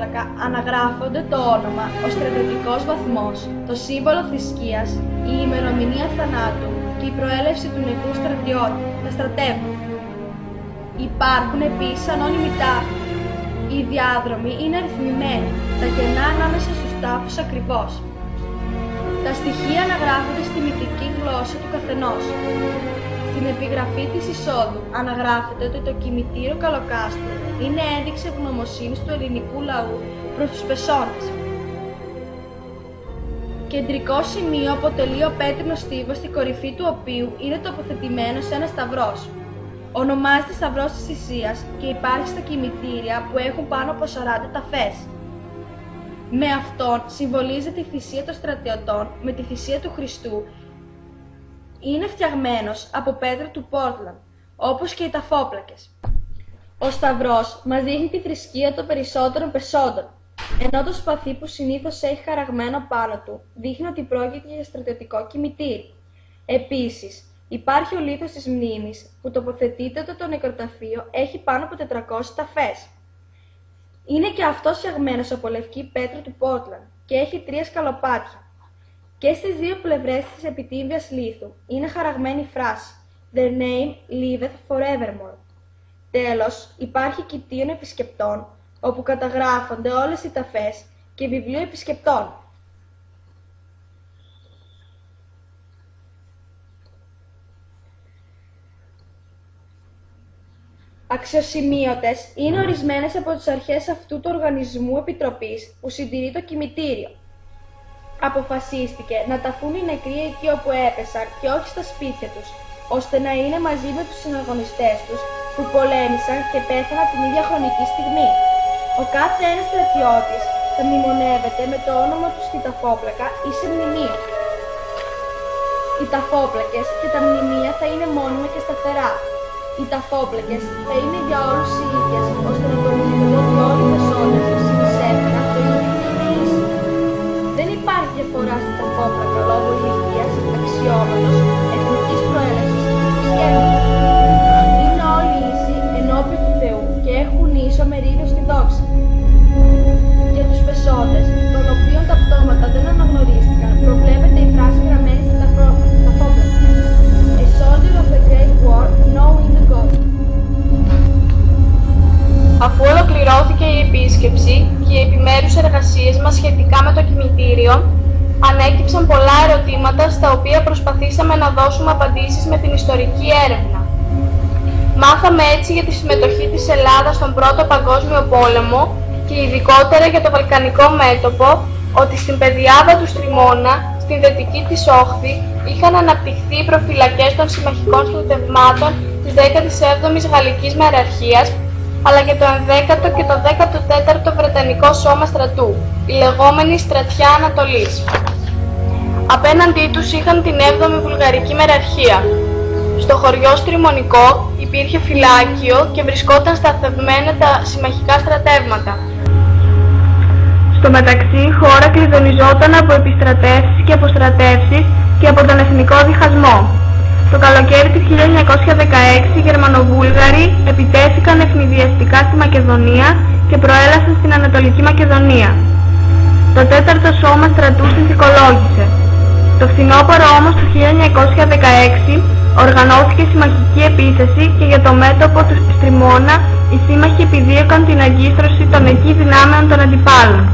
φόπλακα αναγράφονται το όνομα, ο στρατιωτικός βαθμός, το σύμβολο θρησκείας, η ημερομηνία θανάτου και η προέλευση του νεκρού στρατιώτη, τα στρατεύματα. Υπάρχουν επίσης ανώνυμοι τάφοι. Οι διάδρομοι είναι αριθμημένοι, τα κενά ανάμεσα στους τάφους ακριβώς. Τα στοιχεία αναγράφονται στη μυτική γλώσσα του καθενός. Στην επιγραφή της εισόδου αναγράφεται ότι το κημητήριο Καλοκάστρου είναι ένδειξη ευγνωμοσύνης του ελληνικού λαού προς τους πεσόντες. Κεντρικό σημείο αποτελεί ο πέτρινος στίβος, στη κορυφή του οποίου είναι τοποθετημένος ένας σταυρός. Ονομάζεται Σταυρός της Θυσίας και υπάρχει στα κημητήρια που έχουν πάνω από 40 ταφές. Με αυτόν συμβολίζεται η θυσία των στρατιωτών με τη θυσία του Χριστού. Είναι φτιαγμένος από πέτρα του Πόρτλαντ, όπως και οι ταφόπλακες. Ο σταυρός μας δείχνει τη θρησκεία των περισσότερων πεσόντων, ενώ το σπαθί που συνήθως έχει χαραγμένο πάνω του δείχνει ότι πρόκειται για στρατιωτικό κημητήρι. Επίσης, υπάρχει ο λίθος της μνήμης που τοποθετείται το νεκροταφείο έχει πάνω από 400 ταφές. Είναι και αυτός φτιαγμένος από λευκή πέτρα του Πόρτλαντ και έχει 3 σκαλοπάτια. Και στις δύο πλευρές της επιτύμβιας λίθου είναι χαραγμένη η φράση «Their name liveth forevermore». Τέλος, υπάρχει κοιτίον επισκεπτών, όπου καταγράφονται όλες οι ταφές και βιβλίο επισκεπτών. Αξιοσημείωτες είναι ορισμένες από τις αρχές αυτού του οργανισμού επιτροπής που συντηρεί το κημητήριο. Αποφασίστηκε να ταφούν οι νεκροί εκεί όπου έπεσαν και όχι στα σπίτια τους, ώστε να είναι μαζί με τους συναγωνιστές τους που πολέμησαν και πέθαναν την ίδια χρονική στιγμή. Ο κάθε ένας στρατιώτης θα μνημονεύεται με το όνομα του στη ταφόπλακα ή σε μνημείο. Οι ταφόπλακες και τα μνημεία θα είναι μόνιμα και σταθερά. Οι ταφόπλακες θα είναι για όλους οι ίδιες, ώστε να τονίζονται ότι όλοι οι πεσόντες συνεισέφεραν το ίδιο και είναι ίσοι. Δεν υπάρχει διαφορά στη ταφόπλακα λόγω ηλικίας, αξιώματος, εθνικής προέλευσης ή θρησκείας. Είναι όλοι ίσοι ενώπιον του Θεού και έχουν ίσο μερίδιο στη δόξα. Για τους πεσόντες, των οποίων τα πτώματα δεν αναγνωρίστηκαν, προβλέπεται η φράση γραμμένη στη ταφόπλακα. A soldier of the Great War, knowing the God. Αφού ολοκληρώθηκε η επίσκεψη και οι επιμέρους εργασίες μας σχετικά με το κημητήριο, ανέκυψαν πολλά ερωτήματα στα οποία προσπαθήσαμε να δώσουμε απαντήσεις με την ιστορική έρευνα. Μάθαμε έτσι για τη συμμετοχή της Ελλάδας στον Πρώτο Παγκόσμιο Πόλεμο και ειδικότερα για το Βαλκανικό μέτωπο, ότι στην πεδιάδα του Στριμώνα, στην δυτική της όχθη, είχαν αναπτυχθεί οι προφυλακές των συμμαχικών στρατευμάτων της 17ης Γαλλικής Μεραρχίας, αλλά και το 11ο και το 14ο Βρετανικό Σώμα Στρατού, η λεγόμενη Στρατιά Ανατολής. Απέναντί τους είχαν την 7η Βουλγαρική Μεραρχία. Στο χωριό Στριμονικό υπήρχε φυλάκιο και βρισκόταν σταθευμένα τα συμμαχικά στρατεύματα. Στο μεταξύ, η χώρα κλειδονιζόταν από επιστρατεύσεις και αποστρατεύσεις και από τον εθνικό διχασμό. Το καλοκαίρι του 1916 οι Γερμανοβούλγαροι επιτέθηκαν ευνηδιαστικά στη Μακεδονία και προέλασαν στην Ανατολική Μακεδονία. Το 4ο Σώμα Στρατού συνθηκολόγησε. Το φθινόπωρο όμως του 1916 οργανώθηκε συμμαχική επίθεση και για το μέτωπο του Στριμώνα οι σύμμαχοι επιδίωκαν την αγκίστρωση των εκεί δυνάμεων των αντιπάλων.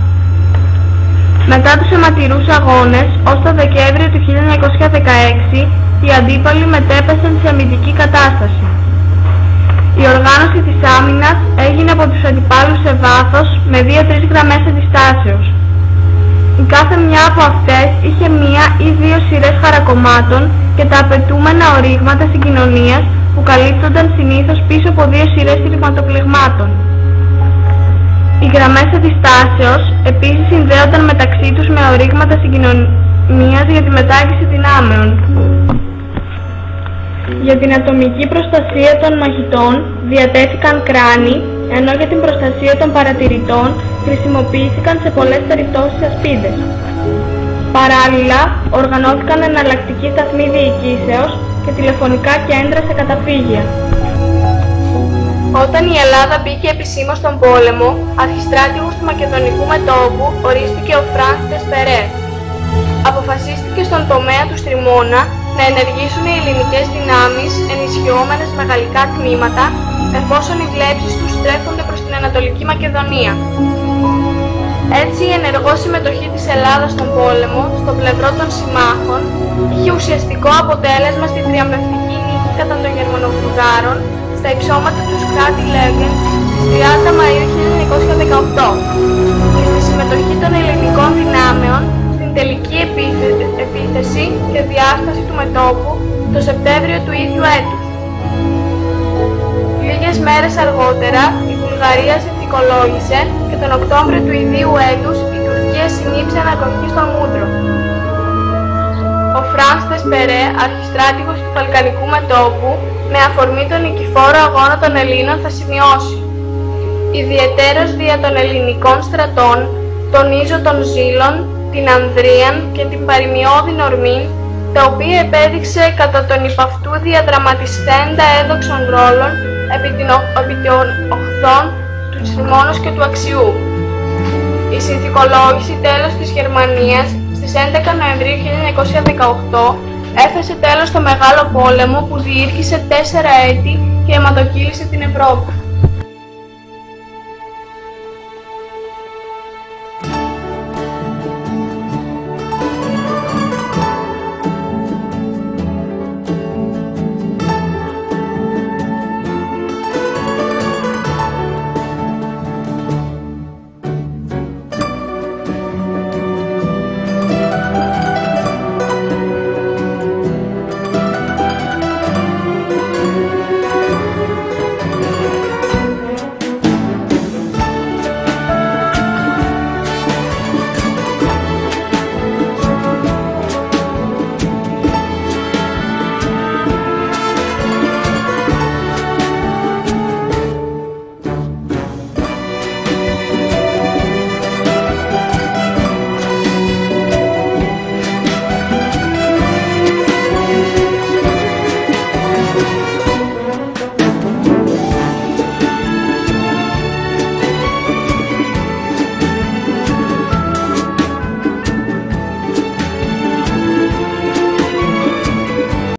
Μετά τους αιματηρούς αγώνες, ως το Δεκέμβριο του 1916, οι αντίπαλοι μετέπεσαν σε αμυντική κατάσταση. Η οργάνωση της άμυνας έγινε από τους αντιπάλους σε βάθος με 2-3 γραμμές αντιστάσεως. Η κάθε μια από αυτές είχε μία ή 2 σειρές χαρακομμάτων και τα απαιτούμενα ορίγματα συγκοινωνίας που καλύπτονταν συνήθως πίσω από 2 σειρές ρηματοπλεγμάτων. Οι γραμμές αντιστάσεως επίσης συνδέονταν μεταξύ τους με ορίγματα συγκοινωνίας για τη μετάγγιση δυνάμεων. Για την ατομική προστασία των μαχητών διατέθηκαν κράνοι, ενώ για την προστασία των παρατηρητών χρησιμοποιήθηκαν σε πολλές περιπτώσεις ασπίδες. Παράλληλα, οργανώθηκαν εναλλακτικοί σταθμοί διοικήσεως και τηλεφωνικά κέντρα σε καταφύγια. Όταν η Ελλάδα μπήκε επισήμως στον πόλεμο, αρχιστράτηγος του Μακεδονικού μετώπου ορίστηκε ο Φρανς Τεσπερέ. Αποφασίστηκε στον τομέα του Στριμώνα να ενεργήσουν οι ελληνικές δυνάμεις ενισχυόμενες με γαλλικά τμήματα, εφόσον οι βλέψεις τους στρέφονται προς την Ανατολική Μακεδονία. Έτσι, η ενεργό συμμετοχή της Ελλάδας στον πόλεμο, στο πλευρό των συμμάχων, είχε ουσιαστικό αποτέλεσμα στη θριαμβευτική νίκη κατά των Γερμανοβουλγάρων στα υψώματα του Σκράτη Λέγεν στις 30 Μαΐου 1918 και στη συμμετοχή των ελληνικών δυνάμεων στην τελική επίθεση και διάσταση του μετώπου το Σεπτέμβριο του ίδιου έτους. Λίγες μέρες αργότερα, η Βουλγαρία συνθηκολόγησε και τον Οκτώβριο του ιδίου έτους η Τουρκία συνήψε ανακοχή στον Μούντρο. Ο Φρανς Τεσπερέ, αρχιστράτηγος του Βαλκανικού μετώπου, με αφορμή τον νικηφόρο αγώνα των Ελλήνων θα σημειώσει: «Ιδιαιτέρως δια των ελληνικών στρατών, τονίζω των Ζήλων, την Ανδρίαν και την παροιμιώδην ορμήν, τα οποία επέδειξε κατά τον υπ' αυτού διαδραματισθέντα έδοξων ρόλων επί των οχθών του Στριμώνος και του Αξιού». Η συνθηκολόγηση τέλος της Γερμανίας στις 11 Νοεμβρίου 1918 έφτασε τέλος στο Μεγάλο Πόλεμο που διήρκησε 4 έτη και αιματοκύλησε την Ευρώπη.